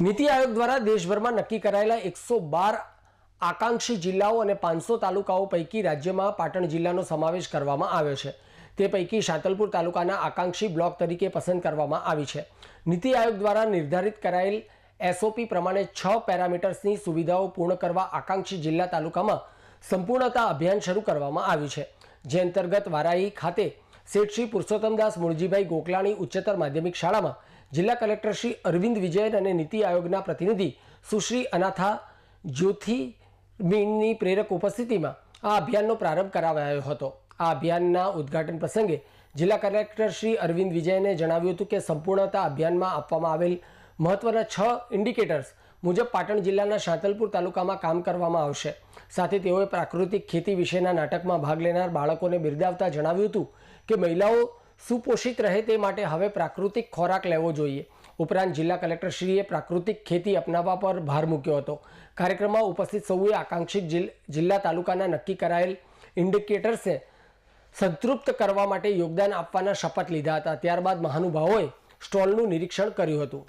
નીતિ આયોગ દ્વારા દેશભરમાં નક્કી કરાયેલા 112 આકાંક્ષી જિલ્લાઓ અને 500 તાલુકાઓ પૈકી રાજ્યમાં પાટણ જિલ્લાનો સમાવેશ કરવામાં આવ્યો છે। તે પૈકી શાંતલપુર તાલુકાના આકાંક્ષી બ્લોક તરીકે પસંદ કરવામાં આવી છે। નીતિ આયોગ દ્વારા નિર્ધારિત કરાયેલ એસઓપી પ્રમાણે 6 પેરામીટર્સની સુવિધાઓ પૂર્ણ કરવા આકાંક્ષી જિલ્લા તાલુકામાં સંપૂર્ણતા અભિયાન શરૂ કરવામાં આવ્યું છે, જે અંતર્ગત વારાહી ખાતે શેઠ શ્રી પુરુષોત્તમદાસ મુળજીભાઈ ગોકલાણી ઉચ્ચતર માધ્યમિક શાળામાં જિલ્લા કલેક્ટર શ્રી અરવિંદ વિજયન અને નીતિ આયોગના પ્રતિનિધિ સુશ્રી અનાથા જ્યોતિર્મીનની પ્રેરક ઉપસ્થિતિમાં આ અભિયાનનો પ્રારંભ કરાવાયો હતો। આ અભિયાનના ઉદ્ઘાટન પ્રસંગે જિલ્લા કલેક્ટર શ્રી અરવિંદ વિજયને જણાવ્યું હતું કે સંપૂર્ણતા અભિયાનમાં આપવામાં આવેલ મહત્વના 6 ઇન્ડિકેટર્સ મુજબ પાટણ જિલ્લાના શાંતલપુર તાલુકામાં કામ કરવામાં આવશે। સાથે તેઓએ પ્રાકૃતિક ખેતી વિશેના નાટકમાં ભાગ લેનાર બાળકોને બિરદાવતા જણાવ્યું હતું કે મહિલાઓ સુપોષિત રહે તે માટે હવે પ્રાકૃતિક ખોરાક લેવો જોઈએ। ઉપરાંત જિલ્લા કલેક્ટરશ્રીએ પ્રાકૃતિક ખેતી અપનાવવા પર ભાર મૂક્યો હતો। કાર્યક્રમમાં ઉપસ્થિત સૌએ આકાંક્ષિત જિલ્લા તાલુકાના નક્કી કરાયેલ ઇન્ડિકેટર્સને સંતૃપ્ત કરવા માટે યોગદાન આપવાના શપથ લીધા હતા। ત્યારબાદ મહાનુભાવોએ સ્ટોલનું નિરીક્ષણ કર્યું હતું।